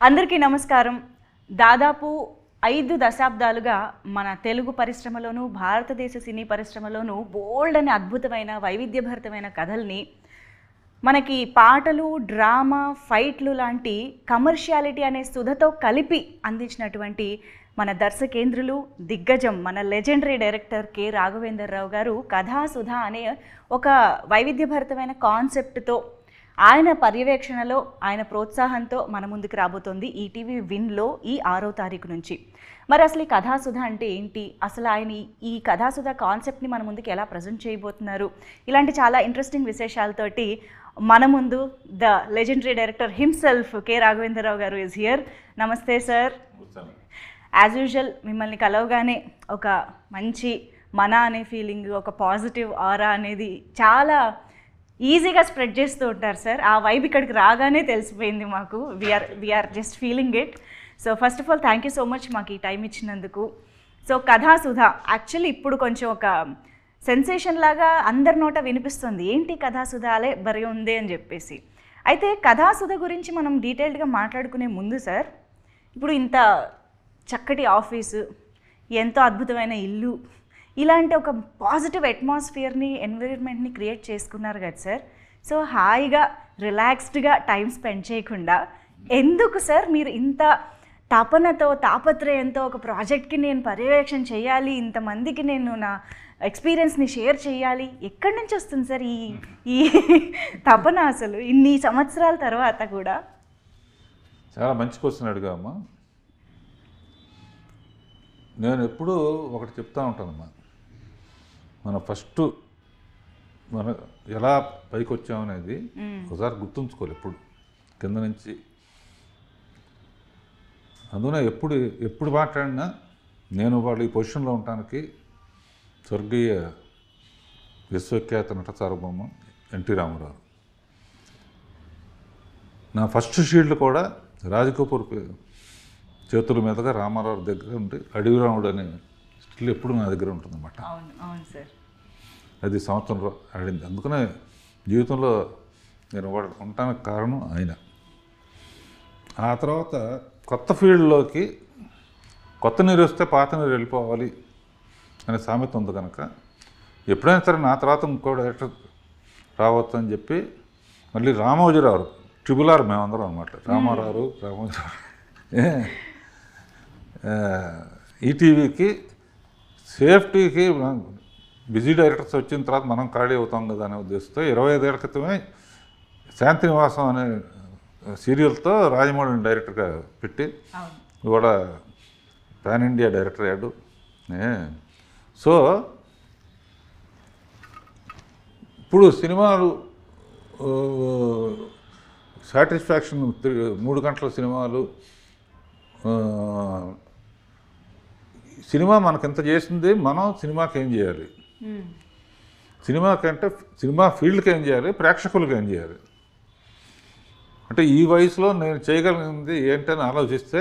అందరికీ నమస్కారం. దాదాపు 5 దశాబ్దాలుగా మన తెలుగు పరిశ్రమలోను భారతదేశ సినీ పరిశ్రమలోను బోల్డ్ అనే అద్భుతమైన వైవిధ్యభరితమైన కథల్ని మనకి పాటలు, డ్రామా, ఫైట్లు లాంటి కమర్షియాలిటీ అనే సుధతో కలిపి అందించినటువంటి మన దర్శకేంద్రులు, దిగ్గజం, మన లెజెండరీ డైరెక్టర్ కె రాఘవేంద్రరావు గారు కథాసుధ అనే ఒక వైవిధ్యభరితమైన కాన్సెప్ట్తో ఆయన పర్యవేక్షణలో, ఆయన ప్రోత్సాహంతో మన ముందుకు రాబోతోంది ఈటీవీ విన్లో ఈ 6వ తారీఖు నుంచి. మరి అసలు ఈ కథాసుధ అంటే ఏంటి, అసలు ఆయన ఈ కథాసుధ కాన్సెప్ట్ని మన ముందుకు ఎలా ప్రజెంట్ చేయబోతున్నారు, ఇలాంటి చాలా ఇంట్రెస్టింగ్ విశేషాలతోటి మన ముందు the legendary director himself K Raghavendra Rao గారు ఈజ్ హియర్. నమస్తే సార్. యాజ్ యూజువల్ మిమ్మల్ని కలవగానే ఒక మంచి మన అనే ఫీలింగ్, ఒక పాజిటివ్ ఆరా అనేది చాలా ఈజీగా స్ప్రెడ్ చేస్తూ ఉంటారు సార్. ఆ వైబ్ ఇక్కడికి రాగానే తెలిసిపోయింది మాకు. We're just feeling it. So first of all thank you so much మాకు ఈ టైం ఇచ్చినందుకు. సో కథాసుధ యాక్చువల్లీ ఇప్పుడు కొంచెం ఒక సెన్సేషన్ లాగా అందరి నోట వినిపిస్తుంది, ఏంటి కథాసుధాలే బరి ఉంది అని చెప్పేసి. అయితే కథాసుధ గురించి మనం డీటెయిల్డ్గా మాట్లాడుకునే ముందు సార్, ఇప్పుడు ఇంత చక్కటి ఆఫీసు, ఎంతో అద్భుతమైన ఇల్లు, ఇలాంటి ఒక పాజిటివ్ అట్మాస్ఫియర్ని, ఎన్విరాన్మెంట్ని క్రియేట్ చేసుకున్నారు కదా సార్. సో హాయిగా రిలాక్స్డ్గా టైం స్పెండ్ చేయకుండా ఎందుకు సార్ మీరు ఇంత తపనతో, తాపత్రయంతో ఒక ప్రాజెక్ట్కి నేను పర్యవేక్షణ చేయాలి, ఇంతమందికి నేను నా ఎక్స్పీరియన్స్ని షేర్ చేయాలి, ఎక్కడి నుంచి వస్తుంది సార్ ఈ తపన అసలు ఇన్ని సంవత్సరాల తర్వాత కూడా? చాలా మంచి క్వశ్చన్ అడిగామ్మా. నేను ఎప్పుడూ ఒకటి చెప్తా ఉంటానమ్మా, మన ఎలా పైకి వచ్చామనేది ఒకసారి గుర్తుంచుకోవాలి ఎప్పుడు కింద నుంచి. అందున ఎప్పుడు మాట్లాడినా నేను వాళ్ళు ఈ పొజిషన్లో ఉండటానికి స్వర్గీయ విశ్వఖ్యాత నట సార్వభౌమ ఎన్టీ రామారావు. నా ఫస్ట్ షీల్డ్ కూడా రాజకపూర్ చేతుల మీదుగా రామారావు దగ్గర ఉండి అడవి రాముడు అనే స్టిల్ ఎప్పుడు నా దగ్గర ఉంటుందన్నమాట. అవును సార్. అది సంవత్సరంలో ఆడింది. అందుకనే జీవితంలో నేను ఉండటానికి కారణం ఆయన. ఆ తర్వాత కొత్త ఫీల్డ్లోకి కొత్త నీరు వస్తే పాత నీరు వెళ్ళిపోవాలి అనే సామెత ఉంది కనుక ఎప్పుడైనా సరే నా తర్వాత ఇంకో డైరెక్టర్ రావచ్చు అని చెప్పి మళ్ళీ రామోజీరావు ట్రిబుల్ ఆర్ మేమందరం అనమాట. రామారావు, రామోజీరావు ఈటీవీకి సేఫ్టీకి బిజీ డైరెక్టర్స్ వచ్చిన తర్వాత మనం ఖాళీ అవుతాం కదా అనే ఉద్దేశంతో 25 ఏళ్ల క్రితమే శాంతినివాసం అనే సీరియల్తో రాజమౌళిని డైరెక్టర్గా పెట్టి ఇవాళ పాన్ ఇండియా డైరెక్టర్ అయ్యాడు. సో ఇప్పుడు సినిమాలు సాటిస్ఫాక్షన్ 3 గంటల సినిమాలు, సినిమా మనకు ఎంత చేసింది, మనం సినిమాకి ఏం చేయాలి, సినిమాకంటే సినిమా ఫీల్డ్కి ఏం చేయాలి, ప్రేక్షకులకు ఏం చేయాలి అంటే ఈ వయసులో నేను చేయగలిగింది ఏంటని ఆలోచిస్తే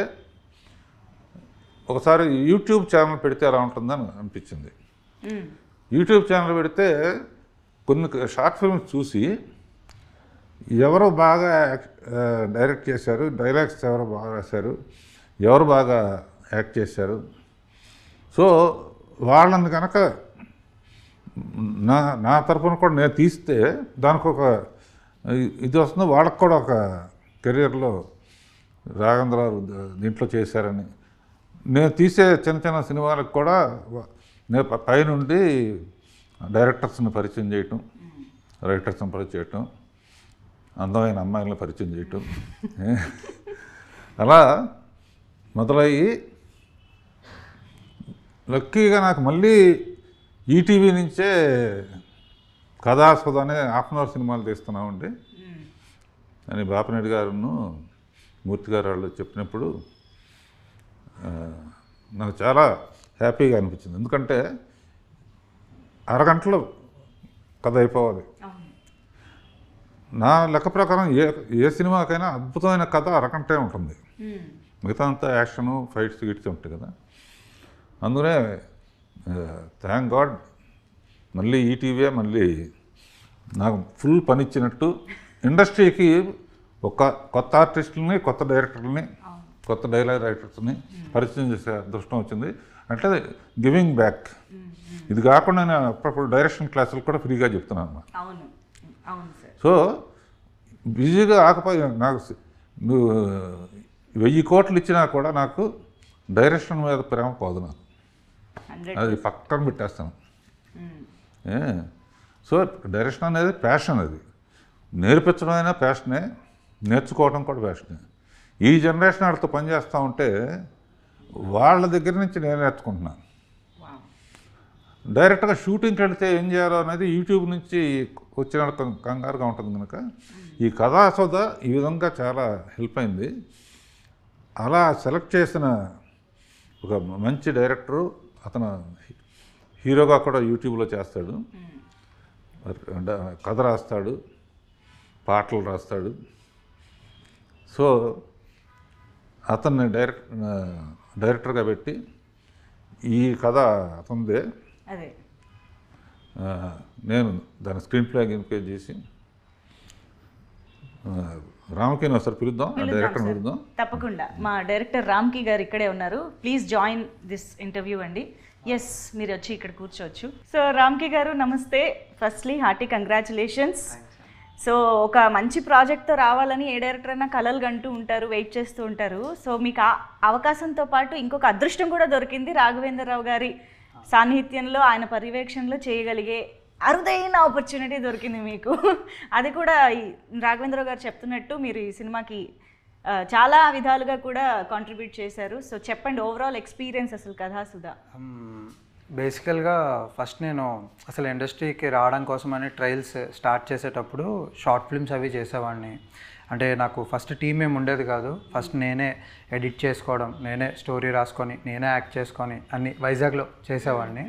ఒకసారి యూట్యూబ్ ఛానల్ పెడితే ఎలా ఉంటుందని అనిపించింది. యూట్యూబ్ ఛానల్ పెడితే కొన్ని షార్ట్ ఫిల్మ్స్ చూసి ఎవరు బాగా డైరెక్ట్ చేశారు, డైలాగ్స్ ఎవరు బాగా రాశారు, ఎవరు బాగా యాక్ట్ చేశారు, సో వాళ్ళని కనుక నా తరఫున కూడా నేను తీస్తే దానికి ఒక ఇది వస్తుంది, వాళ్ళకు కూడా ఒక కెరియర్లో రాఘవేంద్రరావు దీంట్లో చేశారని. నేను తీసే చిన్న చిన్న సినిమాలకు కూడా నేను పైనుండి డైరెక్టర్స్ని పరిచయం చేయటం, రైటర్స్ని పరిచయం చేయటం, అందమైన అమ్మాయిలను పరిచయం చేయటం, అలా మొదలయ్యి లక్కీగా నాకు మళ్ళీ ఈటీవీ నుంచే కథాసుధ అనే హాఫ్-అన్-అవర్ సినిమాలు తీస్తున్నామండి అని బాపినేడు గారును మూర్తి గారు వాళ్ళు చెప్పినప్పుడు నాకు చాలా హ్యాపీగా అనిపించింది. ఎందుకంటే అరగంటలో కథ అయిపోవాలి. నా లెక్క ప్రకారం ఏ సినిమాకైనా అద్భుతమైన కథ అరగంటే ఉంటుంది, మిగతా అంతా యాక్షను, ఫైట్స్ గిట్స్ ఉంటాయి కదా. అందుకనే థ్యాంక్ గాడ్ మళ్ళీ ఈటీవీ మళ్ళీ నాకు ఫుల్ పని ఇచ్చినట్టు ఇండస్ట్రీకి ఒక కొత్త ఆర్టిస్టులని, కొత్త డైరెక్టర్లని కొత్త డైలాగ్ రైటర్స్ని పరిచయం చేసే అదృష్టం వచ్చింది. అంటే గివింగ్ బ్యాక్. ఇది కాకుండా నేను అప్పుడప్పుడు డైరెక్షన్ క్లాసులు కూడా ఫ్రీగా చెప్తున్నాను అన్నమాట. అవును అవును సార్. సో బిజీగా ఆకపోయి నాకు నువ్వు 1000 కోట్లు ఇచ్చినా కూడా నాకు డైరెక్షన్ మీద ప్రేమ పోదు. నాకు అది పక్కన పెట్టేస్తాను. సో డైరెక్షన్ అనేది ప్యాషన్. అది నేర్పించడం అయినా ప్యాషనే, నేర్చుకోవడం కూడా ప్యాషనే. ఈ జనరేషన్ వాళ్ళతో పనిచేస్తూ ఉంటే వాళ్ళ దగ్గర నుంచి నేను నేర్చుకుంటున్నాను. డైరెక్ట్గా షూటింగ్కి వెళితే ఏం చేయాలో అనేది యూట్యూబ్ నుంచి వచ్చిన కంగారుగా ఉంటుంది కనుక ఈ కథాసోద ఈ విధంగా చాలా హెల్ప్ అయింది. అలా సెలెక్ట్ చేసిన ఒక మంచి డైరెక్టరు, అతను హీరోగా కూడా యూట్యూబ్లో చేస్తాడు, కథ రాస్తాడు, పాటలు రాస్తాడు. సో అతన్ని డైరెక్టర్గా పెట్టి ఈ కథ అతనిదే, అదే నేను దాని స్క్రీన్ ప్లే ఇన్కేజ్ చేసి రామ్కి ఒకసారి పిలుద్దాం, డైరెక్టర్ పిలుద్దాం. తప్పకుండా మా డైరెక్టర్ రామ్కి గారు ఇక్కడే ఉన్నారు. ప్లీజ్ జాయిన్ దిస్ ఇంటర్వ్యూ అండి. ఎస్, మీరు వచ్చి ఇక్కడ కూర్చోవచ్చు. సో రామ్కి గారు నమస్తే. Firstly hearty congratulations. సో ఒక మంచి ప్రాజెక్ట్తో రావాలని ఏ డైరెక్టర్ అయినా కలలు కంటూ ఉంటారు, వెయిట్ చేస్తూ ఉంటారు. సో మీకు ఆ అవకాశంతో పాటు ఇంకొక అదృష్టం కూడా దొరికింది. రాఘవేంద్రరావు గారి సాన్నిహిత్యంలో, ఆయన పర్యవేక్షణలో చేయగలిగే అరుదైన ఆపర్చునిటీ దొరికింది మీకు. అది కూడా రాఘవేంద్రరావు గారు చెప్తున్నట్టు మీరు ఈ సినిమాకి చాలా విధాలుగా కూడా కాంట్రిబ్యూట్ చేశారు. సో చెప్పండి, ఓవరాల్ ఎక్స్పీరియన్స్ అసలు కథాసుధా. బేసికల్గా ఫస్ట్ నేను అసలు ఇండస్ట్రీకి రావడం కోసమని ట్రయల్స్ స్టార్ట్ చేసేటప్పుడు షార్ట్ ఫిల్మ్స్ అవి చేసేవాడిని. అంటే నాకు ఫస్ట్ టీం ఏమి ఉండేది కాదు. ఫస్ట్ నేనే ఎడిట్ చేసుకోవడం, నేనే స్టోరీ రాసుకొని, నేనే యాక్ట్ చేసుకొని అన్ని వైజాగ్లో చేసేవాడిని.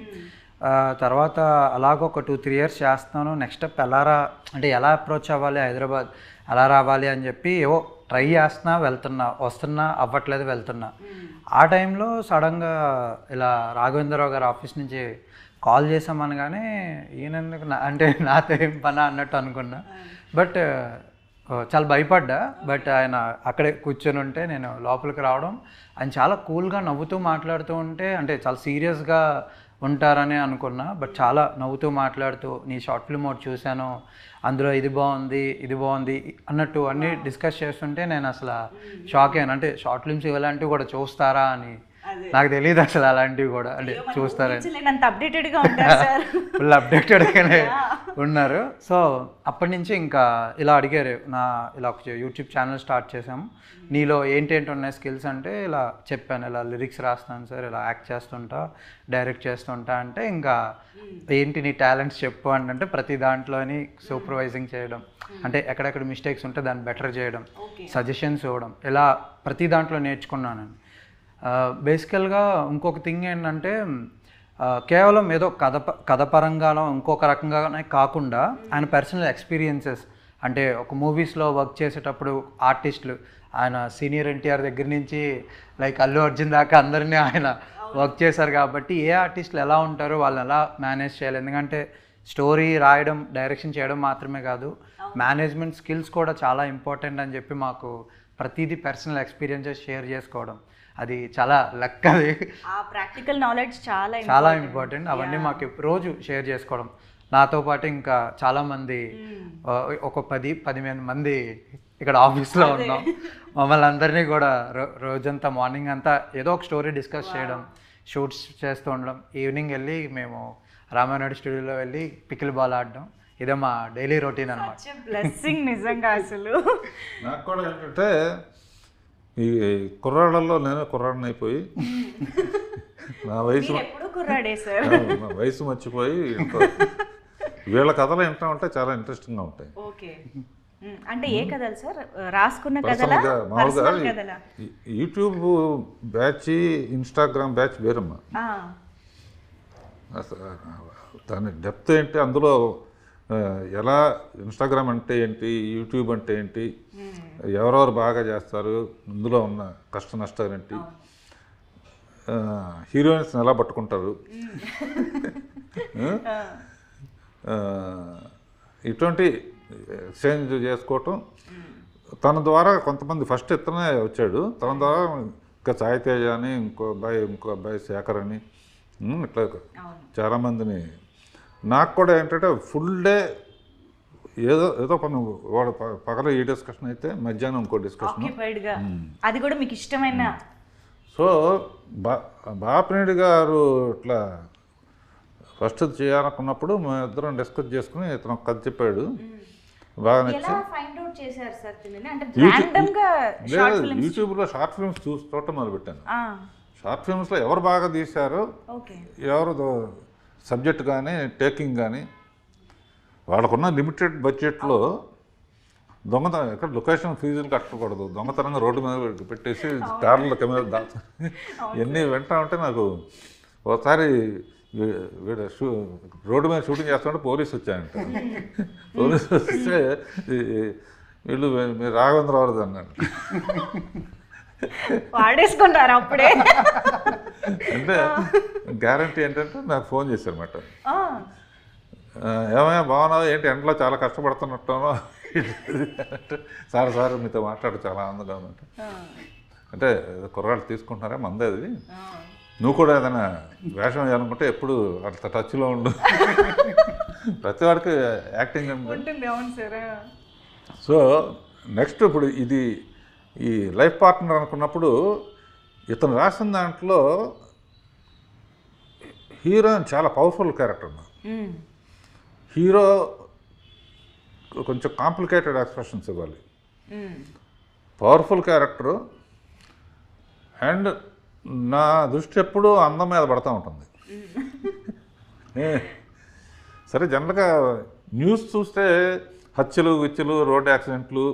తర్వాత అలాగ ఒక 2-3 ఇయర్స్ చేస్తాను. నెక్స్ట్ స్టెప్ ఎలా అప్రోచ్ అవ్వాలి, హైదరాబాద్ ఎలా రావాలి అని చెప్పి ఏవో ట్రై చేస్తున్నా, వస్తున్నా, అవ్వట్లేదు, వెళ్తున్నా. ఆ టైంలో సడన్గా ఇలా రాఘవేంద్రరావు గారి ఆఫీస్ నుంచి కాల్ చేసామనగానే ఈయనెందుకు అంటే నాతో ఏం పని అన్నట్టు అనుకున్నా. బట్ చాలా భయపడ్డా. బట్ ఆయన అక్కడే కూర్చొని ఉంటే నేను లోపలికి రావడం, ఆయన చాలా కూల్గా నవ్వుతూ మాట్లాడుతూ ఉంటే, అంటే చాలా సీరియస్గా ఉంటారని అనుకున్నా. బట్ చాలా నవ్వుతూ మాట్లాడుతూ, నీ షార్ట్ ఫిల్మ్ ఒకటి చూశాను, అందులో ఇది బాగుంది అన్నట్టు అన్నీ డిస్కస్ చేస్తుంటే నేను అసలు షాక్ అయ్యాను. అంటే షార్ట్ ఫిల్మ్స్ ఇలాంటివి కూడా చూస్తారా అని నాకు తెలియదు అసలు. అలాంటివి కూడా అంటే చూస్తారని ఫుల్ అప్డేటెడ్గానే ఉన్నారు. సో అప్పటి నుంచి ఇంకా ఇలా అడిగారు, ఇలా ఒక యూట్యూబ్ ఛానల్ స్టార్ట్ చేసాము, నీలో ఏంటేంటి ఉన్నాయి స్కిల్స్ అంటే ఇలా చెప్పాను, ఇలా లిరిక్స్ రాస్తాను సార్, ఇలా యాక్ట్ చేస్తుంటా, డైరెక్ట్ చేస్తుంటా. అంటే ఇంకా ఏంటి నీ టాలెంట్స్ చెప్పు అంటే ప్రతి దాంట్లోని సూపర్వైజింగ్ చేయడం, అంటే ఎక్కడెక్కడ మిస్టేక్స్ ఉంటే దాన్ని బెటర్ చేయడం, సజెషన్స్ ఇవ్వడం, ఇలా ప్రతి దాంట్లో నేర్చుకున్నాను. బేసికల్గా ఇంకొక థింగ్ ఏంటంటే కేవలం ఏదో కథ పరంగానో ఇంకొక రకంగానే కాకుండా ఆయన పర్సనల్ ఎక్స్పీరియన్సెస్, అంటే ఒక మూవీస్లో వర్క్ చేసేటప్పుడు ఆర్టిస్టులు, ఆయన సీనియర్ ఎన్టీఆర్ దగ్గర నుంచి లైక్ అల్లు అర్జున్ దాకా అందరినీ ఆయన వర్క్ చేశారు కాబట్టి ఏ ఆర్టిస్టులు ఎలా ఉంటారో వాళ్ళని ఎలా మేనేజ్ చేయాలి. ఎందుకంటే స్టోరీ రాయడం, డైరెక్షన్ చేయడం మాత్రమే కాదు, మేనేజ్మెంట్ స్కిల్స్ కూడా చాలా ఇంపార్టెంట్ అని చెప్పి మాకు ప్రతిదీ పర్సనల్ ఎక్స్పీరియన్సెస్ షేర్ చేసుకోవడం, అది చాలా లక్. అది ప్రాక్టికల్ నాలెడ్జ్ చాలా ఇంపార్టెంట్. అవన్నీ మాకు రోజు షేర్ చేసుకోవడం. నాతో పాటు ఇంకా చాలామంది, ఒక 10-15 మంది ఇక్కడ ఆఫీస్లో ఉన్నాం. మమ్మల్ని అందరినీ కూడా రోజంతా మార్నింగ్ అంతా ఏదో ఒక స్టోరీ డిస్కస్ చేయడం, షూట్స్ చేస్తూ ఉండడం, ఈవినింగ్ వెళ్ళి మేము రామానాయుడు స్టూడియోలో వెళ్ళి పికిల్ బాల్ ఆడడం, ఇదే మా డైలీ రొటీన్ అన్నమాట. బ్లెస్సింగ్ నిజంగా. అసలు నాకు కూడా ఏంటంటే ఈ కుర్రాళ్ళల్లో నేను కుర్రాడిని అయిపోయి నా వయసు మర్చిపోయి వీళ్ళ కథలు వింటా ఉంటే చాలా ఇంట్రెస్టింగ్గా ఉంటాయి. ఓకే, అంటే ఏ కథలు సార్? రాసుకున్న కథలా? మామూలుగా యూట్యూబ్ బ్యాచ్, ఇన్స్టాగ్రామ్ బ్యాచ్ వేరమ్మా. దాని డెప్త్ ఏంటి, అందులో ఎలా ఇన్స్టాగ్రామ్ అంటే ఏంటి, యూట్యూబ్ అంటే ఏంటి, ఎవరెవరు బాగా చేస్తారు, ఇందులో ఉన్న కష్ట నష్టాలు ఏంటి, హీరోయిన్స్ని ఎలా పట్టుకుంటారు, ఇటువంటి ఎక్స్చేంజ్ చేసుకోవటం తన ద్వారా కొంతమంది ఫస్ట్ ఇతనే వచ్చాడు, తన ద్వారా ఇంకా సాయి తేజ అని ఇంకో అబ్బాయి శేఖర్ అని ఇట్లా చాలామందిని. నాకు కూడా ఏంటంటే ఫుల్ డే ఏదో పని, వాడు పగల ఈ డిస్కషన్ అయితే మధ్యాహ్నం ఇంకో డిస్కషన్, అది కూడా మీకు ఇష్టమైన. సో బాపినేడి గారు ఇట్లా ఫస్ట్ చేయాలనుకున్నప్పుడు మేము ఇద్దరం డిస్కస్ చేసుకుని ఇతను కథ చెప్పాడు, బాగా నచ్చి యూట్యూబ్లో షార్ట్ ఫిల్మ్స్ చూడటం మొదలుపెట్టాను. షార్ట్ ఫిల్మ్స్లో ఎవరు బాగా తీశారో, ఎవరు సబ్జెక్ట్ కానీ టేకింగ్ కానీ, వాళ్ళకున్న లిమిటెడ్ బడ్జెట్లో దొంగతనం ఎక్కడ లొకేషన్ ఫీజులు కట్టకూడదు, దొంగతనంగా రోడ్డు మీద పెట్టేసి కార్ల కెమెరా దాచు ఇవన్నీ వింటా ఉంటే నాకు ఒకసారి రోడ్డు మీద షూటింగ్ చేస్తుంటే పోలీసు వచ్చాయంట. పోలీసు వస్తే వీళ్ళు మీరు రాఘవేంద్రరావు అన్నాడు. వాడేసుకుంటారు అప్పుడే. అంటే గ్యారంటీ ఏంటంటే నాకు ఫోన్ చేశారన్నమాట, ఏమైనా బాగున్నావు ఏంటి ఎండలో చాలా కష్టపడుతున్నట్టునో, సార్ మీతో మాట్లాడు చాలా ఆనందంగా ఉందంట. అంటే కుర్రాళ్ళు తీసుకుంటున్నారా మందే అది, నువ్వు కూడా ఏదైనా వేషం వేయాలనుకుంటే ఎప్పుడు అంత టచ్లో ఉండు, ప్రతి వాడికి యాక్టింగ్ ఉంటుంది. సో నెక్స్ట్ ఇప్పుడు ఇది ఈ లైఫ్ పార్ట్నర్ అనుకున్నప్పుడు ఇతను రాసిన దాంట్లో హీరోయిన్ చాలా పవర్ఫుల్ క్యారెక్టర్ అన్న. హీరో కొంచెం కాంప్లికేటెడ్ ఎక్స్ప్రెషన్స్ ఇవ్వాలి, పవర్ఫుల్ క్యారెక్టరు, అండ్ నా దృష్టి ఎప్పుడూ అందం మీద పడుతూ ఉంటుంది. సరే జనరల్గా న్యూస్ చూస్తే హత్యలు విత్యలు రోడ్ యాక్సిడెంట్లు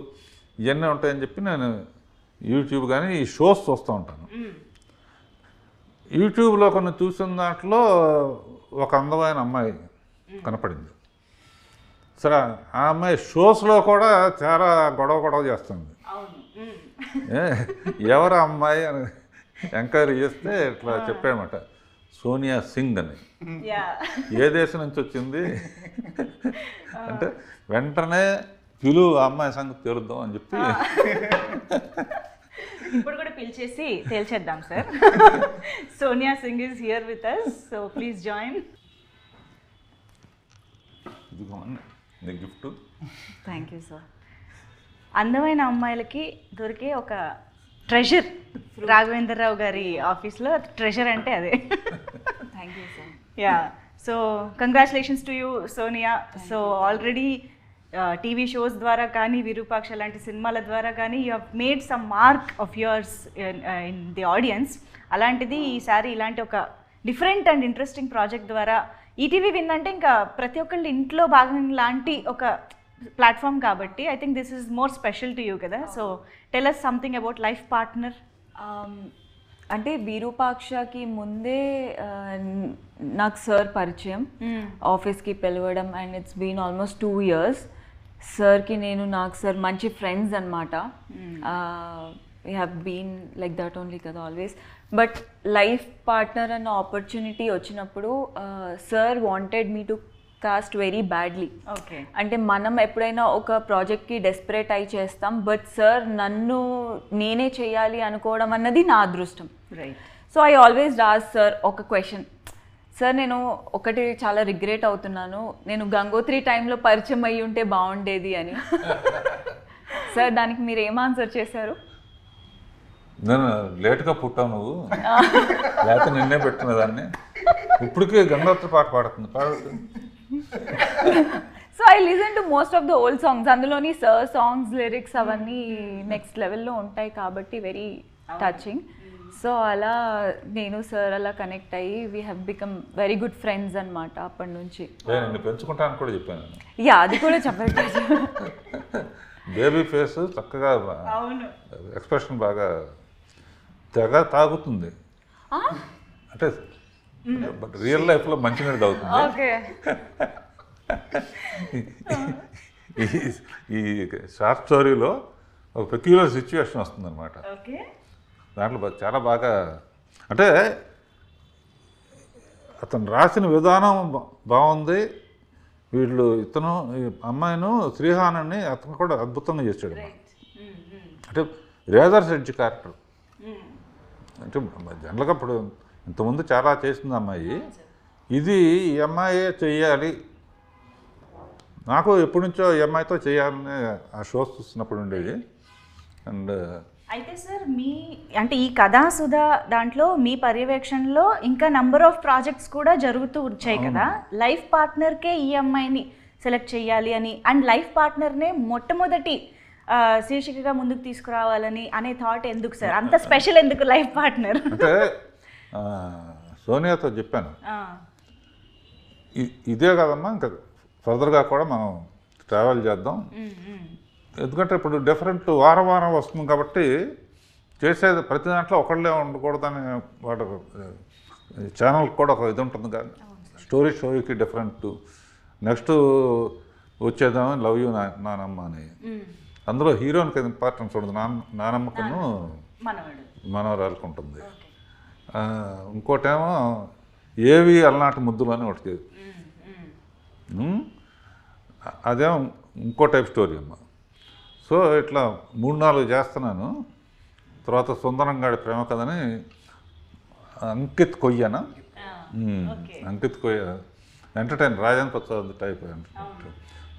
ఇవన్నీ ఉంటాయని చెప్పి నేను యూట్యూబ్ కానీ ఈ షోస్ చూస్తూ ఉంటాను. యూట్యూబ్లో కొన్ని చూసిన దాంట్లో ఒక అందమైన అమ్మాయి కనపడింది. సరే ఆ అమ్మాయి షోస్లో కూడా చాలా గొడవ చేస్తుంది. ఎవరు అమ్మాయి అని ఎంక్వైరీ చేస్తే ఇట్లా చెప్పాడనమాట, సోనియా సింగ్ అని. ఏ దేశం నుంచి వచ్చింది అంటే వెంటనే పిలువు ఆ అమ్మాయి సంగతి తెలుద్దాం అని చెప్పి ఇప్పుడు కూడా పిలిచేసి తేల్చేద్దాం sir. Sonia Singh is here with us, so please join. నీ గిఫ్ట్. Thank you sir. అందమైన అమ్మాయిలకి దొరికే ఒక ట్రెజర్ రాఘవేంద్రరావు గారి ఆఫీస్లో, ట్రెజర్ అంటే అదే. Thank you sir. Yeah, so congratulations to you Sonia. So already TV shows ద్వారా కానీ విరూపాక్ష లాంటి సినిమాల ద్వారా కానీ you have made some mark of yours in the audience. అలాంటిది ఈసారి ఇలాంటి ఒక డిఫరెంట్ అండ్ ఇంట్రెస్టింగ్ ప్రాజెక్ట్ ద్వారా ఈటీవీ విన్ అంటే ఇంకా ప్రతి ఒక్కళ్ళ ఇంట్లో భాగం లాంటి ఒక ప్లాట్ఫామ్ కాబట్టి I think this is more special to you కదా. So tell us something about life partner. అంటే విరూపాక్షకి ముందే నాకు సార్ పరిచయం, ఆఫీస్కి పిలవడం, and it's been almost 2 years. సార్కి నాకు సార్ మంచి ఫ్రెండ్స్ అనమాట. We have been like that only కదా ఆల్వేస్. బట్ లైఫ్ పార్ట్నర్ అన్న ఆపర్చునిటీ వచ్చినప్పుడు sir wanted me to cast very badly. Okay, అంటే మనం ఎప్పుడైనా ఒక ప్రాజెక్ట్కి డెస్పరేట్ అయి చేస్తాం, బట్ సార్ నేనే చేయాలి అనుకోవడం అన్నది నా అదృష్టం. Right. So I always Raj sir ఒక క్వశ్చన్, సార్ నేను ఒకటి చాలా రిగ్రెట్ అవుతున్నాను, నేను గంగోత్రి టైంలో పరిచయం అయ్యి ఉంటే బాగుండేది అని. సార్ దానికి మీరు ఏం ఆన్సర్ చేశారు? నేను లేట్గా పుట్టావు నువ్వు, లేకపోతే నిన్నే పెట్టిన దాన్ని, ఇప్పటికే గంగోత్రి పాట పాడుతుంది. So I listen to most of the old songs, అందులోని సార్ సాంగ్స్ లిరిక్స్ అవన్నీ నెక్స్ట్ లెవెల్లో ఉంటాయి కాబట్టి వెరీ టచింగ్. సో అలా నేను సార్ అలా కనెక్ట్ అయ్యి we have become very good friends అనమాట అప్పటి నుంచి. నేను పెంచుకుంటాను కూడా చెప్పాను. యా, అది కూడా చెప్పండి. బేబీ ఫేస్ చక్కగా, ఎక్స్ప్రెషన్ బాగా తెగ తాగుతుంది, అంటే బట్ రియల్ లైఫ్లో మంచినీళ్ళు తాగుతుంది. ఓకే. ఈ షార్ట్ స్టోరీలో ఒక పెక్యులర్ సిచ్యువేషన్ వస్తుంది అనమాట. దాంట్లో చాలా బాగా, అంటే అతను రాసిన విధానం బాగుంది. ఇతను ఈ అమ్మాయిను శ్రీహానాన్ని అతను కూడా అద్భుతంగా చేశాడు. అంటే రేజర్స్ ఎడ్జ్ క్యారెక్టర్. అంటే జనరల్గా ఇప్పుడు ఇంతకుముందు చాలా చేసింది అమ్మాయి, ఇది ఈ అమ్మాయే చెయ్యాలి, నాకు ఎప్పటి నుంచో ఈ అమ్మాయితో చేయాలని ఆ షోస్ చూస్తున్నప్పుడు ఉండేది. అండ్ అయితే సార్ అంటే ఈ కథాసుధా దాంట్లో మీ పర్యవేక్షణలో ఇంకా నంబర్ ఆఫ్ ప్రాజెక్ట్స్ కూడా జరుగుతూ వచ్చాయి కదా, లైఫ్ పార్ట్నర్కే ఈ అమ్మాయిని సెలెక్ట్ చేయాలి అని, అండ్ లైఫ్ పార్ట్నర్నే మొట్టమొదటి శీర్షికగా ముందుకు తీసుకురావాలని అనే థాట్ ఎందుకు సార్? అంత స్పెషల్ ఎందుకు లైఫ్ పార్ట్నర్? అంటే సోనియాతో చెప్పాను, ఇదే కదమ్మా, ఇంకా ఫర్దర్గా కూడా మనం ట్రావెల్ చేద్దాం, ఎందుకంటే ఇప్పుడు డిఫరెంట్ వారం వారం వస్తుంది కాబట్టి చేసేది ప్రతి దాంట్లో ఒకళ్ళే ఉండకూడదని వాడు ఛానల్కి కూడా ఒక ఇది ఉంటుంది కానీ, స్టోరీకి డిఫరెంట్. నెక్స్ట్ వచ్చేద్దాం లవ్ యూ నానమ్మ అని, అందులో హీరోయిన్కి ఇంపార్టెన్స్ ఉండదు, నానమ్మకును మనవరాలకు ఉంటుంది. ఇంకోటేమో ఏవి అలనాటి ముద్దులు అని ఒకటి, అదేమో ఇంకో టైప్ స్టోరీ అమ్మ. సో ఇట్లా 3-4 చేస్తున్నాను. తర్వాత సుందరంగాడి ప్రేమ కథని అంకిత్ కొయ్యన, అంకిత్ కొయ్య entertain Rajendra Prasad type.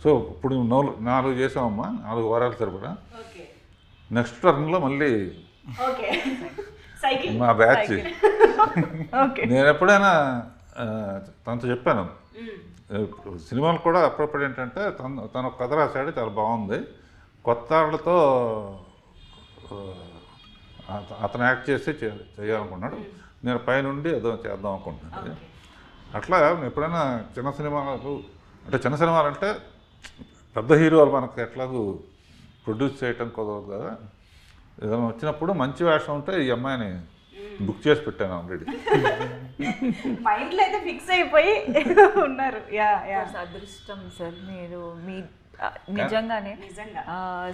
So ఇప్పుడు 4 చేసామమ్మా, 4 వారాలు సరిపడా. నెక్స్ట్ టర్న్లో మళ్ళీ మా బ్యాచ్. నేను ఎప్పుడైనా తనతో చెప్పాను, సినిమాలు కూడా అప్పుడప్పుడు ఏంటంటే తను కథ రాశాడు, చాలా బాగుంది, కొత్త వాళ్ళతో అతను యాక్ట్ చేసి చేయాలనుకున్నాడు, నేను పైనుండి ఏదో చేద్దాం అనుకుంటున్నాను. అట్లా ఎప్పుడైనా చిన్న సినిమాలు అంటే పెద్ద హీరోలు మనకు ఎట్లాగూ ప్రొడ్యూస్ చేయటం కుదరదు కదా, ఏదైనా వచ్చినప్పుడు మంచి వేషం ఉంటే ఈ అమ్మాయిని బుక్ చేసి పెట్టాను ఆల్రెడీ. మైండ్లో అయితే ఫిక్స్ అయిపోయి ఉన్నారు. అదృష్టం సార్, మీరు మీ నిజంగానే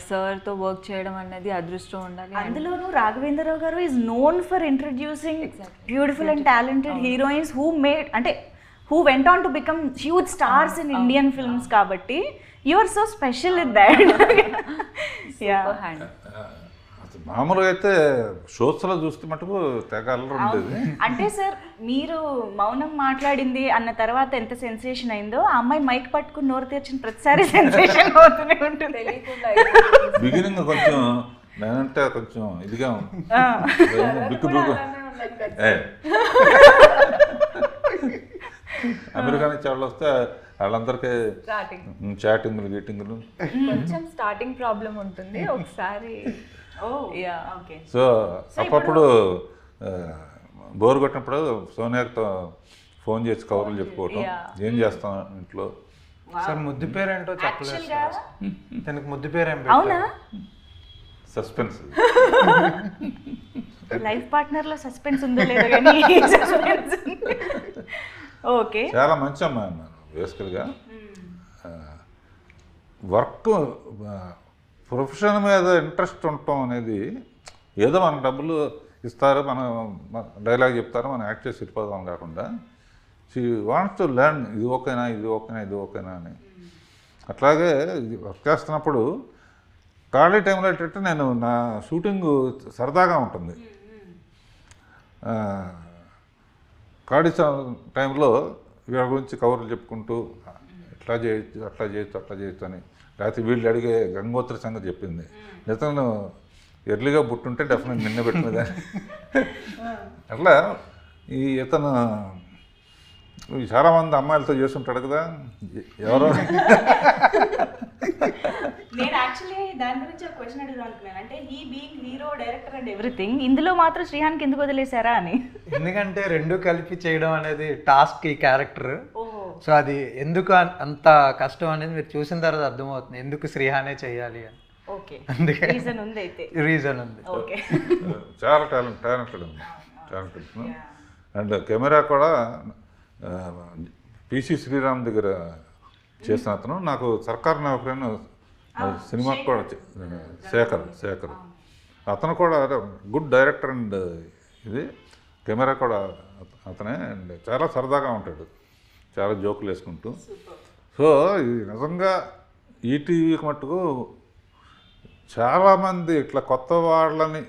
సార్తో వర్క్ చేయడం అనేది అదృష్టం ఉండాలి. అందులోనూ రాఘవేంద్రరావు గారు is known for introducing beautiful and talented heroines who went on to become huge stars in Indian films కాబట్టి you are so special in that. మామూలుగా అయితే షోస్లో చూస్తే మటుకు తెగ అల్లరి ఉండేది. అంటే సార్ మీరు మౌనం మాట్లాడింది అన్న తర్వాత ఎంత సెన్సేషన్ అయిందో, ఆ అమ్మాయి మైక్ పట్టుకుని నోరు తెరిచిన ప్రతిసారి సెన్సేషన్ అవుతూనే ఉంటుంది. బిగినింగ్ కొంచెం నేనంటే కొంచెం ఇదిగా బిక్కు అమెరికా నుంచి వాళ్ళు వస్తే వాళ్ళందరికీ చాటింగ్లు గీటింగ్లు కొంచెం స్టార్టింగ్ ప్రాబ్లం ఉంటుంది ఒకసారి. సో అప్పుడు బోర్ కొట్టినప్పుడు సోనియాతో ఫోన్ చేసి కవర్లు చెప్పుకోవటం, ఏం చేస్తాం ఇంట్లో. సార్ ముద్దు పేరు ఏంటో చెప్పలేదు సార్, తనకి ముద్దు పేరు ఏం పెట్టారు? సస్పెన్స్. లైఫ్ పార్ట్నర్లో సస్పెన్స్ ఉందో లేదో కానీ ఓకే. చాలా మంచి అమ్మాయి అన్నాను బేసికల్గా. వర్క్ ప్రొఫెషన్ మీద ఇంట్రెస్ట్ ఉండటం అనేది, ఏదో మన డబ్బులు ఇస్తారు, మనం డైలాగ్ చెప్తారు, మనం యాక్ట్ చేసి వెళ్ళిపోదాం కాకుండా, షీ వాంట్స్ టు లెర్న్, ఇది ఓకేనా ఇది ఓకేనా ఇది ఓకేనా అని. అట్లాగే వర్క్ చేస్తున్నప్పుడు ఖాళీ టైంలో ఏంటంటే నేను నా షూటింగ్ సరదాగా ఉంటుంది, ఖాళీ టైంలో వీళ్ళ గురించి కవర్లు చెప్పుకుంటూ ఇట్లా చేయొచ్చు అట్లా చేయొచ్చు అట్లా చేయొచ్చు అని, లేకపోతే వీళ్ళు అడిగే గంగోత్రి సంగతి చెప్పింది, ఇతను ఎర్లీగా పుట్టుంటే డెఫినెట్ నిన్న పెట్టినదని. అట్లా ఇతను చాలామంది అమ్మాయిలతో చేస్తుంటాడు కదా, ఎవరో. నేను యాక్చువల్లీ దాని గురించి ఒక క్వశ్చన్ అడుగుదాం అనుకున్నాను, అంటే he being hero director and everything, ఇందులో మాత్రం శ్రీహాన్కి ఎందుకు వదిలేశారా అని. ఎందుకంటే రెండు కలిపి చేయడం అనేది టాస్క్ ఈ క్యారెక్టర్. సో అది ఎందుకు అంత కష్టం అనేది మీరు చూసిన తర్వాత అర్థమవుతుంది, ఎందుకు శ్రీహానే చేయాలి అని. అందుకే రీజన్ ఉంది, అయితే రీజన్ ఉంది. చాలా టాలెంటెడ్ ఉంది, టాలెంటెడ్. అండ్ కెమెరా కూడా పిసి శ్రీరామ్ దగ్గర చేసిన అతను, నాకు సర్కార్ నౌకరని సినిమాకి కూడా శేఖర్ అతను కూడా గుడ్ డైరెక్టర్ అండ్ ఇది కెమెరా కూడా అతనే. అండ్ చాలా సరదాగా ఉంటాడు, చాలా జోకులు వేసుకుంటూ. సో ఇది నిజంగా ఈటీవీకి మట్టుకు చాలామంది ఇట్లా కొత్త వాళ్ళని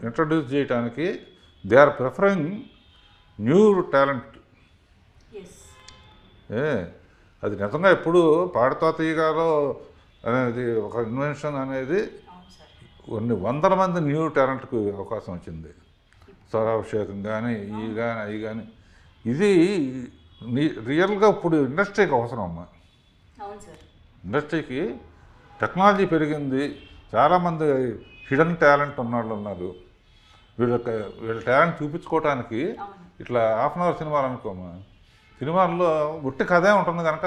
ఇంట్రడ్యూస్ చేయడానికి they are preferring new talent. అది నిజంగా ఎప్పుడు పాడుతా తీయగాలో అనేది ఒక ఇన్వెన్షన్ అనేది కొన్ని వందల మంది న్యూ టాలెంట్కి అవకాశం వచ్చింది. స్వరాభిషేకం కానీ అవి కానీ ఇది రియల్గా ఇప్పుడు ఇండస్ట్రీకి అవసరం అమ్మా. ఇండస్ట్రీకి టెక్నాలజీ పెరిగింది, చాలామంది హిడెన్ టాలెంట్ ఉన్నవాళ్ళు ఉన్నారు. వీళ్ళ టాలెంట్ చూపించుకోవడానికి ఇట్లా హాఫ్ అన్ అవర్ సినిమాలు అనుకోమా, సినిమాల్లో గుట్టి కథే ఉంటుంది కనుక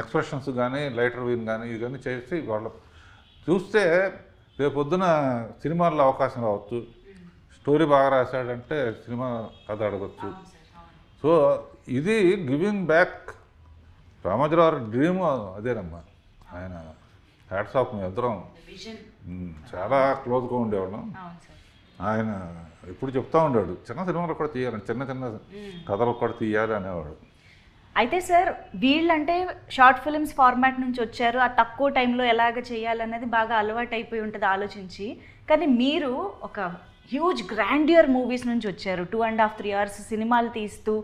ఎక్స్ప్రెషన్స్ కానీ లైటర్ వీన్ కానీ ఇవి కానీ చేసి వాళ్ళు చూస్తే రేపు పొద్దున సినిమాల్లో అవకాశం రావచ్చు. స్టోరీ బాగా రాశాడంటే సినిమా కథ అడగచ్చు. సో ఇది గివింగ్ బ్యాక్. రామోజీరావు డ్రీమ్ అదేనమ్మా. ఆయన హ్యాట్స్ ఆఫ్. మేము ఇద్దరం చాలా క్లోజ్గా ఉండేవాళ్ళం. ఆయన ఎప్పుడు చెప్తా ఉండాడు చిన్న సినిమాలు కూడా తీయాలని, చిన్న చిన్న కథలు కూడా తీయాలి అనేవాడు. అయితే సార్ వీళ్ళంటే షార్ట్ ఫిల్మ్స్ ఫార్మాట్ నుంచి వచ్చారు, ఆ తక్కువ టైంలో ఎలాగ చేయాలనేది బాగా అలవాటు అయిపోయి ఉంటుంది ఆలోచించి. కానీ మీరు ఒక హ్యూజ్ గ్రాండియర్ మూవీస్ నుంచి వచ్చారు. 2.5-3 hours సినిమాలు తీస్తూ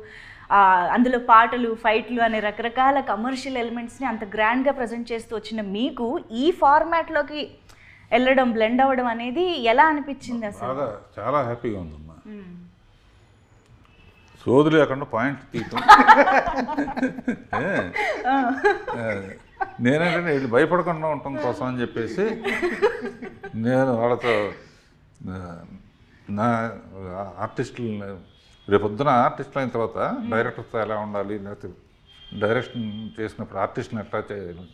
అందులో పాటలు, ఫైట్లు అనే రకరకాల కమర్షియల్ ఎలిమెంట్స్ని అంత గ్రాండ్గా ప్రజెంట్ చేస్తూ వచ్చిన మీకు ఈ ఫార్మాట్లోకి వెళ్ళడం, బ్లెండ్ అవ్వడం అనేది ఎలా అనిపించింది అసలు? చాలా హ్యాపీగా ఉందమ్మా. సోది లేకుండా పాయింట్ తీయటం. నేనేంటంటే వీళ్ళు భయపడకుండా ఉండటం కోసం అని చెప్పేసి నేను వాళ్ళతో నా ఆర్టిస్టులు రేపొద్దున ఆర్టిస్టులు అయిన తర్వాత డైరెక్టర్తో ఎలా ఉండాలి, లేకపోతే డైరెక్షన్ చేసినప్పుడు ఆర్టిస్ట్ని ఎట్లా చేయాలి,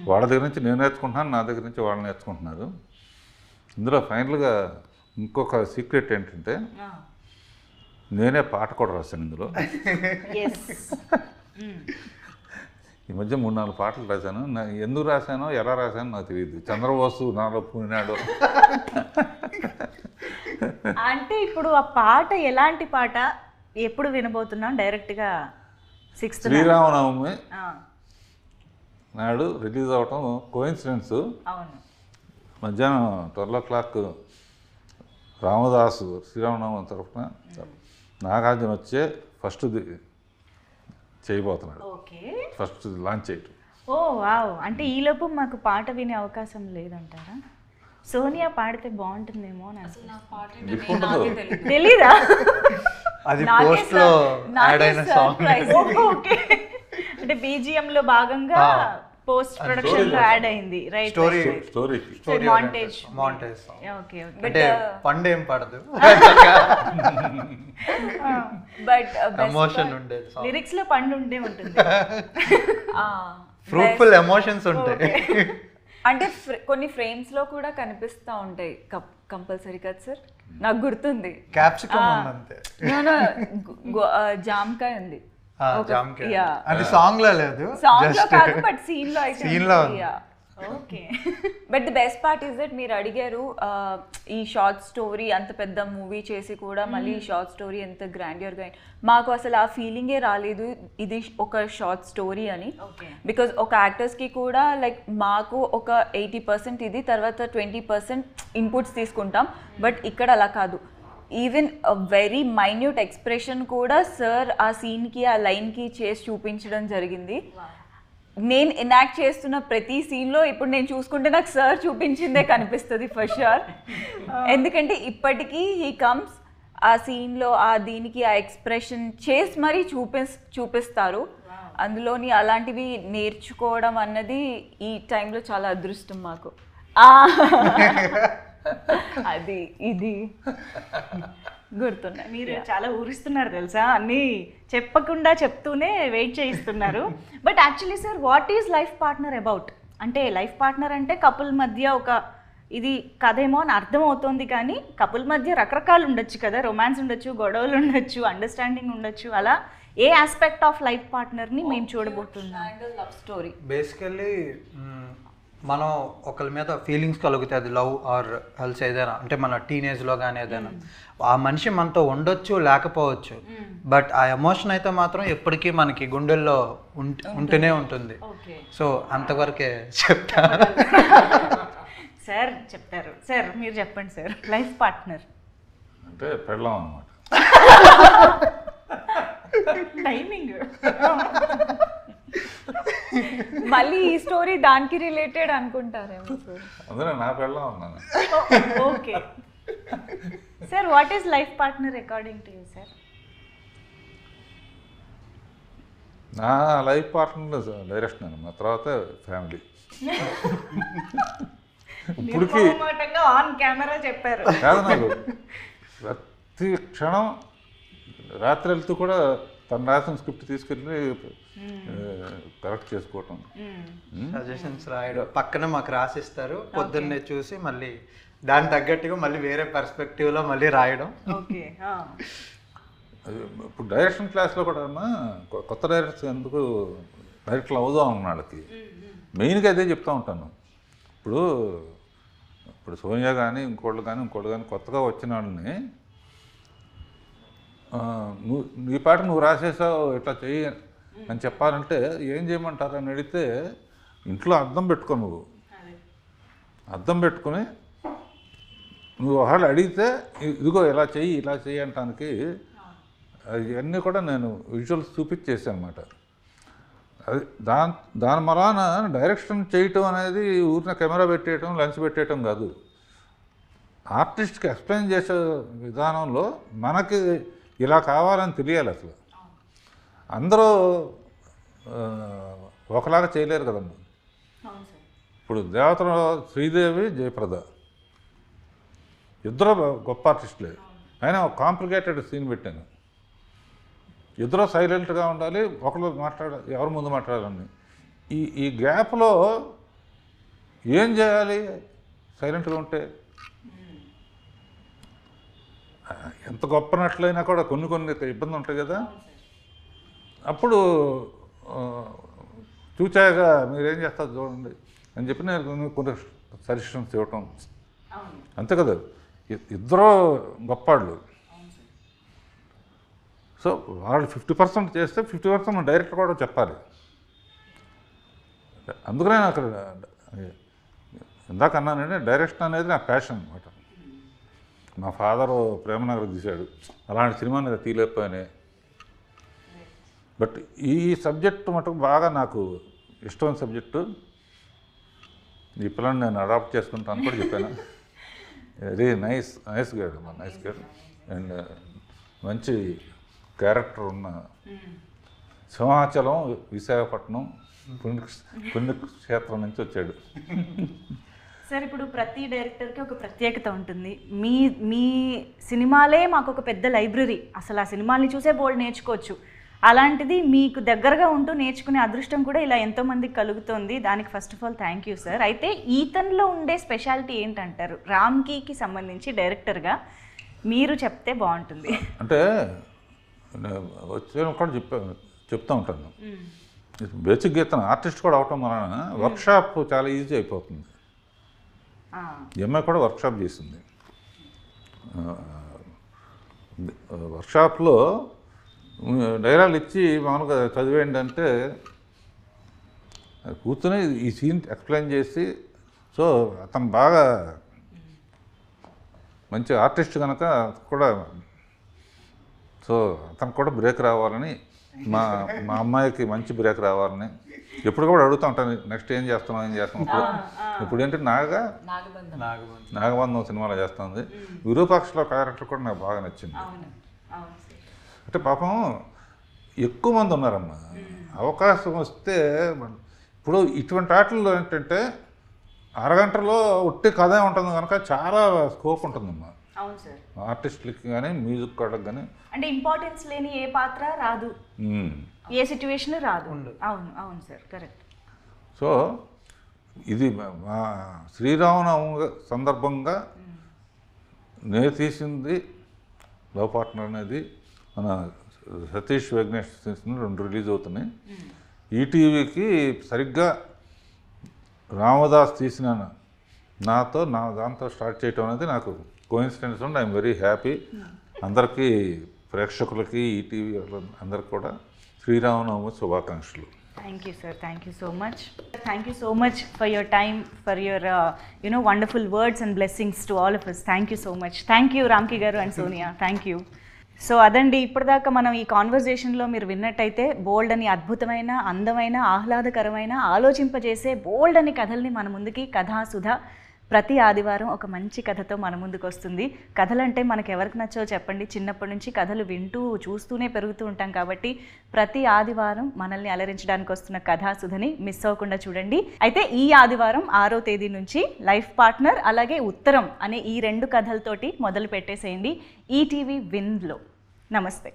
వాళ్ళ దగ్గర నుంచి నేను నేర్చుకుంటున్నాను, నా దగ్గర నుంచి వాళ్ళు నేర్చుకుంటున్నారు. ఇందులో ఫైనల్గా ఇంకొక సీక్రెట్ ఏంటంటే నేనే పాట కూడా రాశాను ఇందులో. ఈ మధ్య 3-4 పాటలు రాశాను. ఎందుకు రాశానో ఎలా రాశానో నాకు తెలియదు. చంద్రబోసు నాలో పూనాడు. అంటే ఇప్పుడు ఆ పాట ఎలాంటి పాట, ఎప్పుడు వినబోతున్నాం? డైరెక్ట్గా 6th శ్రీరామనవమి నాడు రిలీజ్ అవటం కోయిన్సిడెన్స్. అవును. మధ్యాహ్నం 12 o'clock రామదాసు శ్రీరామనవమి తరఫున నాగార్జున వచ్చే ఫస్ట్ చేయబోతున్నాడు. ఫస్ట్ లాంచ్ చేయటం. ఓ వావ్. అంటే ఈలోపు మాకు పాట వినే అవకాశం లేదంటారా? సోనియా పాడితే బాగుంటుందేమో. తెలీదా? అది పోస్ట్ లో యాడ్ అయిన సాంగ్. ఓకే. అంటే BGM లో భాగంగా పోస్ట్ ప్రొడక్షన్ లో యాడ్ అయింది. రైట్. Story montage. ఓకే. అంటే పండు ఏం పడదు, బట్ ఎమోషన్ ఉండేది. లిరిక్స్ లో పండు ఉండే ఉంటుంది. ఫ్రూట్ఫుల్ ఎమోషన్స్ ఉంటాయి. అంటే కొన్ని ఫ్రేమ్స్ లో కూడా కనిపిస్తూ ఉంటాయి కంపల్సరీ కదా సార్? నాకు గుర్తుంది. క్యాప్సికమ్ ఉంది అంతే. జామకాయ ఉంది. అది సాంగ్ లో లేదు, సాంగ్ లో కాదు బట్ సీన్ లో అయితే. సీన్ లో okay. But the best part is that మీరు అడిగారు ఈ షార్ట్ స్టోరీ అంత పెద్ద మూవీ చేసి కూడా మళ్ళీ ఈ షార్ట్ స్టోరీ ఎంత గ్రాండియర్గా. మాకు అసలు ఆ ఫీలింగే రాలేదు ఇది ఒక షార్ట్ స్టోరీ అని. బికాజ్ ఒక యాక్టర్స్కి కూడా లైక్ మాకు ఒక 80% ఇది, తర్వాత 20% ఇన్పుట్స్ తీసుకుంటాం. బట్ ఇక్కడ అలా కాదు. ఈవెన్ వెరీ మైన్యూట్ ఎక్స్ప్రెషన్ కూడా సార్ ఆ సీన్కి ఆ లైన్కి చేసి చూపించడం జరిగింది. నేను ఎనాక్ట్ చేస్తున్న ప్రతి సీన్లో ఇప్పుడు నేను చూసుకుంటే నాకు సార్ చూపించిందే కనిపిస్తుంది ఫర్ షూర్. ఎందుకంటే ఇప్పటికీ హీ కమ్స్ ఆ సీన్లో ఆ దీనికి ఆ ఎక్స్ప్రెషన్ చేసి మరీ చూపిస్తారు. అందులోని అలాంటివి నేర్చుకోవడం అన్నది ఈ టైంలో చాలా అదృష్టం మాకు. అది ఇది గుర్తున్నాయి. మీరు చాలా ఊరిస్తున్నారు తెలుసా, అన్నీ చెప్పకుండా చెప్తూనే వెయిట్ చేయిస్తున్నారు. But actually sir, what is life partner about? అంటే లైఫ్ పార్ట్నర్ అంటే కపుల్ మధ్య ఒక ఇది కథేమో అని అర్థం అవుతుంది. కానీ కపుల్ మధ్య రకరకాలు ఉండొచ్చు కదా, రొమాన్స్ ఉండొచ్చు, గొడవలు ఉండొచ్చు, అండర్స్టాండింగ్ ఉండొచ్చు. అలా ఏ ఆస్పెక్ట్ ఆఫ్ లైఫ్ పార్ట్నర్ని మేము చూడబోతున్నాం? Love story. బేసికల్లీ మనం ఒకరి మీద ఫీలింగ్స్ కలుగుతాయి, అది లవ్ ఆర్ హెల్స్ ఏదైనా. అంటే మన టీనేజ్లో కానీ ఏదైనా ఆ మనిషి మనతో ఉండొచ్చు లేకపోవచ్చు, బట్ ఆ ఎమోషన్ అయితే మాత్రం ఎప్పటికీ మనకి గుండెల్లో ఉంటూనే ఉంటుంది. సో అంతవరకే చెప్తా. సార్ చెప్తారు. సార్ మీరు చెప్పండి సార్. లైఫ్ పార్ట్నర్ అంటే పెళ్ళాం అన్నమాట. టైమింగ్. మళ్ళీ ఈ స్టోరీ దానికి రిలేటెడ్ అనుకుంటారేమో సార్. అందులో నా పెళ్ళాం అన్నాను. Okay sir, what is life partner according to you sir? నా లైఫ్ పార్ట్నర్ డైరెక్షన్ అని, మా తర్వాత ఫ్యామిలీ. ఇప్పటికి ఆన్ కెమెరా చెప్పారు. కాదు, నాకు ప్రతి క్షణం రాత్రి వెళ్తూ కూడా తను రాసిన స్క్రిప్ట్ తీసుకెళ్ళి కరెక్ట్ చేసుకోవటం, సజెషన్స్ రాయడం, పక్కన మాకు రాసిస్తారు, పొద్దున్నే చూసి మళ్ళీ దాని తగ్గట్టుగా మళ్ళీ వేరే పర్స్పెక్టివ్లో మళ్ళీ రాయడం. ఓకే. ఇప్పుడు డైరెక్షన్ క్లాస్లో కూడా కొత్త డైరెక్టర్స్ ఎందుకు డైరెక్టర్లు అవుదాం అన్న వాళ్ళకి మెయిన్గా అదే చెప్తూ ఉంటాను. ఇప్పుడు సోనియా కానీ ఇంకోళ్ళు కానీ కొత్తగా వచ్చిన వాళ్ళని నీ పాట నువ్వు రాసేసావు ఇట్లా చెయ్యి అని చెప్పాలంటే ఏం చేయమంటారు అని అడిగితే ఇంట్లో అద్దం పెట్టుకో, నువ్వు అద్దం పెట్టుకుని నువ్వు ఒకళ్ళు అడిగితే ఇదిగో ఇలా చెయ్యి అంటానికి ఇవన్నీ కూడా నేను విజువల్స్ చూపించేసాను అనమాట. అది దాని మలాన డైరెక్షన్ చేయటం అనేది ఊరిన కెమెరా పెట్టేయటం, లెన్స్ పెట్టేయటం కాదు. ఆర్టిస్ట్కి ఎక్స్ప్లెయిన్ చేసే విధానంలో మనకి ఇలా కావాలని తెలియాలి. అసలు అందరూ ఒకలాగా చేయలేరు కదమ్మా. ఇప్పుడు దేవతలో శ్రీదేవి, జయప్రద ఇద్దరు గొప్ప ఆర్టిస్టులే. అయినా ఒక కాంప్లికేటెడ్ సీన్ పెట్టాను. ఇద్దరు సైలెంట్గా ఉండాలి, ఒకరు ఎవరు ముందు మాట్లాడాలని. ఈ గ్యాప్లో ఏం చేయాలి? సైలెంట్గా ఉంటే ఎంత గొప్ప నట్లయినా కూడా కొన్ని ఇబ్బంది ఉంటాయి కదా. అప్పుడు చూచాక మీరేం చేస్తారు చూడండి అని చెప్పి నేను కొన్ని సజెషన్స్ ఇవ్వటం, అంతే కదా. ఇద్దరు గొప్పవాళ్ళు. సో వాళ్ళు 50% చేస్తే 50% డైరెక్టర్ కూడా చెప్పాలి. అందుకనే నాకు ఇందాక అన్నానంటే డైరెక్షన్ అనేది నా ప్యాషన్ అనమాట. మా ఫాదరు ప్రేమనగర్ తీశాడు, అలాంటి సినిమాని తీయలేకపోయానే. బట్ ఈ సబ్జెక్టు మటుకు బాగా నాకు ఇష్టమైన సబ్జెక్టు. ఈ పిల్లని నేను అడాప్ట్ చేసుకుంటాను కూడా చెప్పాను. వెరీ నైస్ గైడ్ అండ్ మంచి క్యారెక్టర్ ఉన్న సింహాచలం, విశాఖపట్నం పుణ్యక్షేత్రం నుంచి వచ్చాడు. సార్, ఇప్పుడు ప్రతి డైరెక్టర్కి ఒక ప్రత్యేకత ఉంటుంది. మీ సినిమాలే మాకు ఒక పెద్ద లైబ్రరీ. అసలు ఆ సినిమాల్ని చూసే బోల్డ్ నేర్చుకోవచ్చు. అలాంటిది మీకు దగ్గరగా ఉంటూ నేర్చుకునే అదృష్టం కూడా ఇలా ఎంతోమందికి కలుగుతుంది. దానికి first of all thank you sir. అయితే ఈతన్లో ఉండే స్పెషాలిటీ ఏంటంటారు? రామ్కీకి సంబంధించి డైరెక్టర్గా మీరు చెప్తే బాగుంటుంది. అంటే వచ్చే కూడా చెప్తూ ఉంటాను. బేసిక్ గీతను ఆర్టిస్ట్ కూడా అవటం వలన వర్క్షాప్ చాలా ఈజీ అయిపోతుంది. అమ్మాయి కూడా వర్క్షాప్ చేసింది. వర్క్షాప్లో డైలాగులు ఇచ్చి మామూలుగా చదివేయండి అంటే కూర్చొని ఈ సీన్ ఎక్స్ప్లెయిన్ చేసి, సో అతను బాగా మంచి ఆర్టిస్ట్ కనుక కూడా, సో అతనికి కూడా బ్రేక్ రావాలని, మా అమ్మాయికి మంచి బ్రేక్ రావాలని ఎప్పుడు కూడా అడుగుతూ ఉంటాను. నెక్స్ట్ ఏం చేస్తున్నాం ఇప్పుడు ఏంటి నాగబంధం సినిమాలో చేస్తుంది. విరూపాక్షలో క్యారెక్టర్ కూడా నాకు బాగా నచ్చింది. అంటే పాపం ఎక్కువ మంది ఉన్నారమ్మా. అవకాశం వస్తే ఇప్పుడు ఇటువంటి ఆటల్లో ఏంటంటే అరగంటలో ఉట్టి కథే ఉంటుంది కనుక చాలా స్కోప్ ఉంటుందమ్మా ఆర్టిస్టులకి కానీ మ్యూజిక్ వాళ్ళకి కానీ. అంటే ఇంపార్టెన్స్ లేని ఏ పాత్ర రాదు, ఏ సిచ్యువేషన్ రాదు. అవును సార్, కరెక్ట్. సో ఇది మా శ్రీరామనవమి సందర్భంగా నేను తీసింది లవ్ పార్ట్నర్ అనేది. మన సతీష్ వెంకటేష్ 2 రిలీజ్ అవుతున్నాయి. ఈటీవీకి సరిగ్గా రామదాస్ తీసిన దాంతో స్టార్ట్ చేయటం అనేది నాకు కోఇన్సిడెన్స్ ఉండి ఐఎమ్ వెరీ హ్యాపీ. అందరికీ ప్రేక్షకులకి ఈటీవీ అందరికి కూడా శ్రీరామనవమి శుభాకాంక్షలు. Thank you, sir. Thank you so much. Thank you so much for your time, for your wonderful words and blessings to all of us. Thank you so much. Thank you, Ramki garu and Sonia. Thank you. So అదండి, ఇప్పటిదాకా మనం ఈ కాన్వర్జేషన్లో మీరు విన్నట్టయితే బోల్డ్ అని అద్భుతమైన, అందమైన, ఆహ్లాదకరమైన, ఆలోచింపజేసే బోల్డ్ అని కథల్ని మన ముందుకి కథాసుధ ప్రతి ఆదివారం ఒక మంచి కథతో మన ముందుకు వస్తుంది. కథలంటే మనకు ఎవరికి నచ్చో చెప్పండి, చిన్నప్పటి నుంచి కథలు వింటూ చూస్తూనే పెరుగుతూ ఉంటాం కాబట్టి ప్రతి ఆదివారం మనల్ని అలరించడానికి వస్తున్న కథాసుధని మిస్ అవ్వకుండా చూడండి. అయితే ఈ ఆదివారం 6వ తేదీ నుంచి లైఫ్ పార్ట్నర్ అలాగే ఉత్తరం అనే ఈ 2 కథలతోటి మొదలు పెట్టేసేయండి ఈటీవీ విన్లో. నమస్తే.